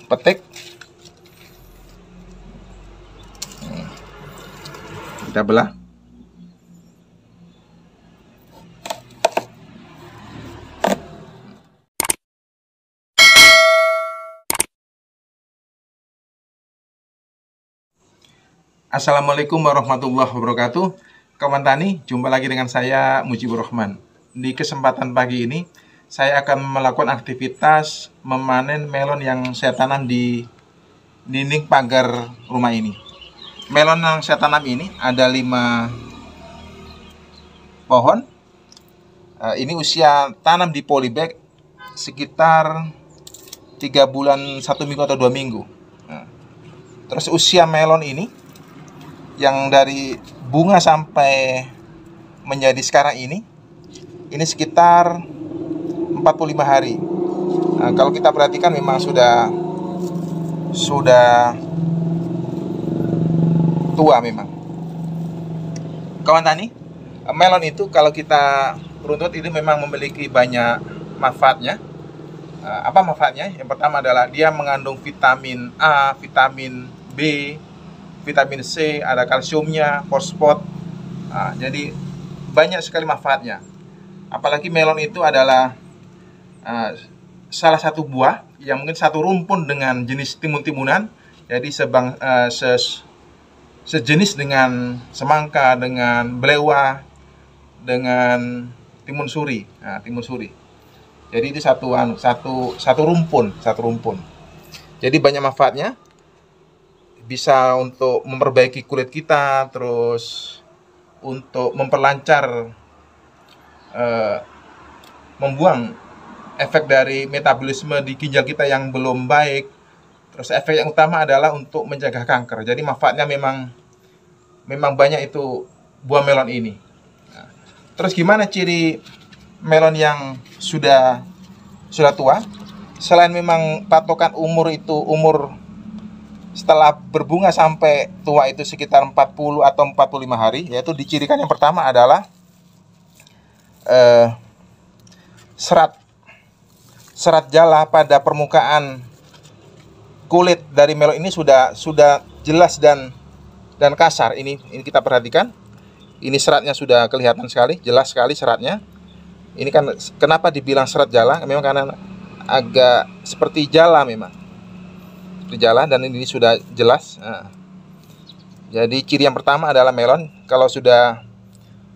Petik, kita belah. Assalamualaikum warahmatullahi wabarakatuh. Kawan tani, jumpa lagi dengan saya Mujibur Rahman. Di kesempatan pagi ini saya akan melakukan aktivitas memanen melon yang saya tanam di dinding pagar rumah ini. Melon yang saya tanam ini ada 5 pohon. Ini usia tanam di polybag sekitar 3 bulan, 1 minggu atau 2 minggu. Terus usia melon ini yang dari bunga sampai menjadi sekarang ini sekitar 45 hari. Kalau kita perhatikan memang sudah tua memang. Kawan tani, melon itu kalau kita runtut itu memang memiliki banyak manfaatnya. Apa manfaatnya? Yang pertama adalah dia mengandung vitamin A, vitamin B, vitamin C, ada kalsiumnya, fosfat. Jadi banyak sekali manfaatnya. Apalagi melon itu adalah salah satu buah yang mungkin satu rumpun dengan jenis timun-timunan. Jadi sejenis dengan semangka, dengan belewa, dengan timun suri. Timun suri. Jadi itu satu rumpun. Jadi banyak manfaatnya. Bisa untuk memperbaiki kulit kita, terus untuk memperlancar, membuang efek dari metabolisme di ginjal kita yang belum baik. Terus efek yang utama adalah untuk mencegah kanker. Jadi manfaatnya memang banyak itu buah melon ini. Terus gimana ciri melon yang sudah tua? Selain memang patokan umur setelah berbunga sampai tua itu sekitar 40 atau 45 hari, yaitu dicirikan yang pertama adalah serat jala pada permukaan kulit dari melon ini sudah jelas dan kasar. Ini kita perhatikan. Ini seratnya sudah kelihatan sekali, jelas sekali seratnya. Ini kan kenapa dibilang serat jala? Memang karena agak seperti jala memang. Jalan, dan ini sudah jelas. Jadi ciri yang pertama adalah melon kalau sudah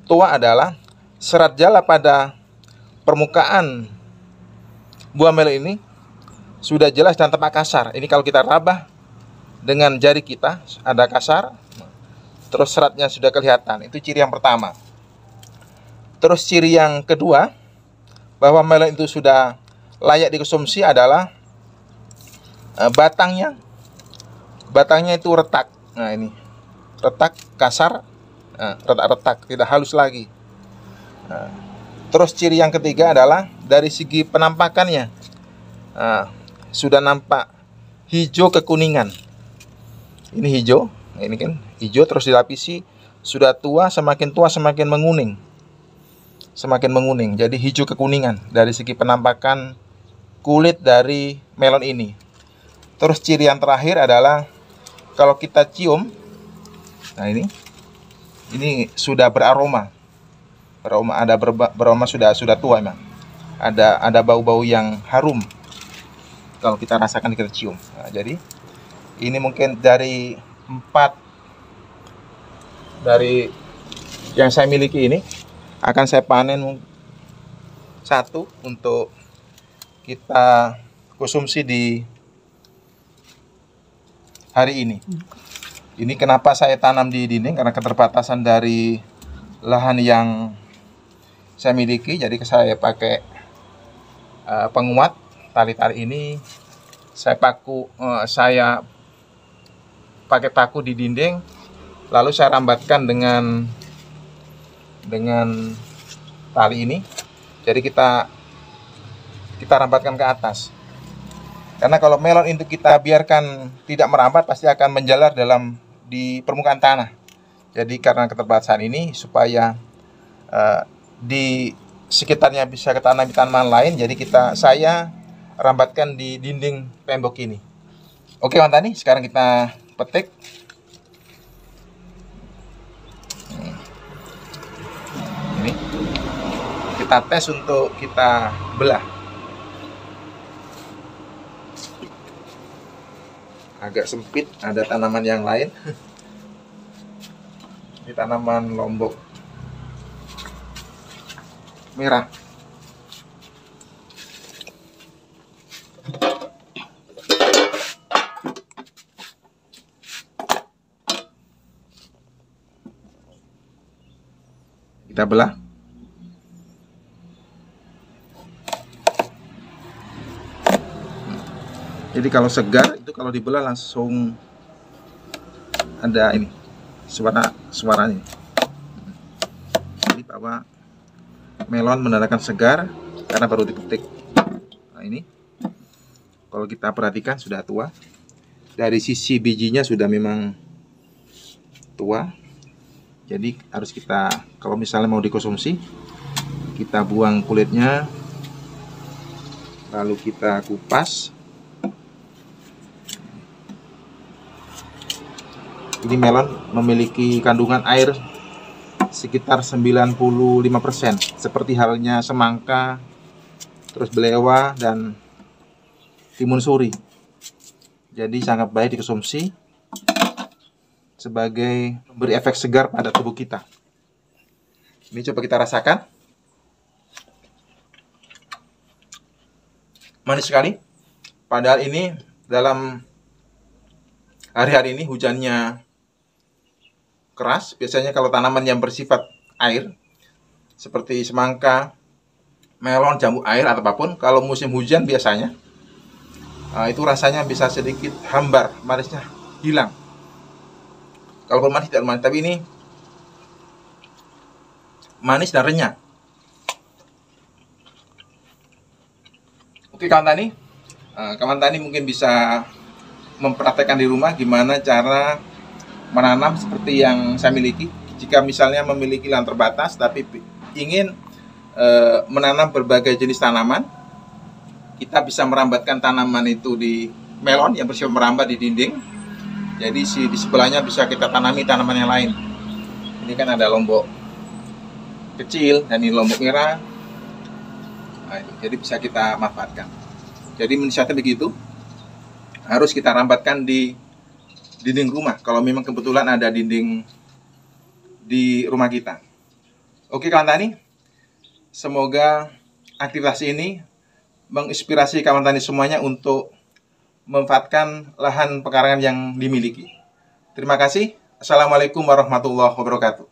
tua adalah serat jala pada permukaan buah melon ini sudah jelas dan tampak kasar. Ini kalau kita rabah dengan jari kita ada kasar, terus seratnya sudah kelihatan. Itu ciri yang pertama. Terus ciri yang kedua bahwa melon itu sudah layak dikonsumsi adalah batangnya itu retak. Ini retak, kasar, retak, tidak halus lagi. Terus ciri yang ketiga adalah dari segi penampakannya, sudah nampak hijau kekuningan. Ini hijau, ini kan hijau terus dilapisi, sudah tua semakin menguning. Jadi hijau kekuningan dari segi penampakan kulit dari melon ini. Terus ciri yang terakhir adalah kalau kita cium, ini sudah beraroma, ada beraroma sudah tua memang. Ada bau-bau yang harum kalau kita rasakan, kita cium. Jadi ini mungkin dari 4 dari yang saya miliki ini akan saya panen 1 untuk kita konsumsi di hari ini. Ini kenapa saya tanam di dinding, karena keterbatasan dari lahan yang saya miliki. Jadi saya pakai penguat tali-tali ini. Saya pakai paku di dinding, lalu saya rambatkan dengan tali ini. Jadi kita rambatkan ke atas. Karena kalau melon itu kita biarkan tidak merambat, pasti akan menjalar di permukaan tanah. Jadi karena keterbatasan ini, supaya di sekitarnya bisa ketanam di tanaman lain, jadi saya rambatkan di dinding tembok ini. Oke kawan tani, sekarang kita petik. Ini kita tes untuk kita belah. Agak sempit, ada tanaman yang lain. Ini tanaman lombok merah. Kita belah. Jadi kalau segar itu kalau dibelah langsung ada ini suaranya. Jadi bahwa melon menandakan segar karena baru dipetik. Nah ini kalau kita perhatikan sudah tua. Dari sisi bijinya sudah memang tua. Jadi harus kita, kalau misalnya mau dikonsumsi, kita buang kulitnya, lalu kita kupas. Ini melon memiliki kandungan air sekitar 95%, seperti halnya semangka, terus belewa, dan timun suri. Jadi sangat baik dikonsumsi sebagai memberi efek segar pada tubuh kita. Ini coba kita rasakan. Manis sekali. Padahal ini dalam hari-hari ini hujannya keras. Biasanya kalau tanaman yang bersifat air seperti semangka, melon, jambu air atau apapun, kalau musim hujan biasanya itu rasanya bisa sedikit hambar, manisnya hilang. Kalaupun manis tidak manis, tapi ini manis dan renyah. Oke kawan tani mungkin bisa mempraktekkan di rumah gimana cara menanam seperti yang saya miliki. Jika misalnya memiliki lahan terbatas tapi ingin menanam berbagai jenis tanaman, kita bisa merambatkan tanaman itu di melon yang bersifat merambat di dinding. Jadi di sebelahnya bisa kita tanami tanaman yang lain. Ini kan ada lombok kecil dan ini lombok merah. Nah, jadi bisa kita manfaatkan. Jadi mensiasatnya begitu. Harus kita rambatkan di dinding rumah. Kalau memang kebetulan ada dinding di rumah kita. Oke kawan tani, semoga aktivitas ini menginspirasi kawan tani semuanya untuk memanfaatkan lahan pekarangan yang dimiliki. Terima kasih. Assalamualaikum warahmatullahi wabarakatuh.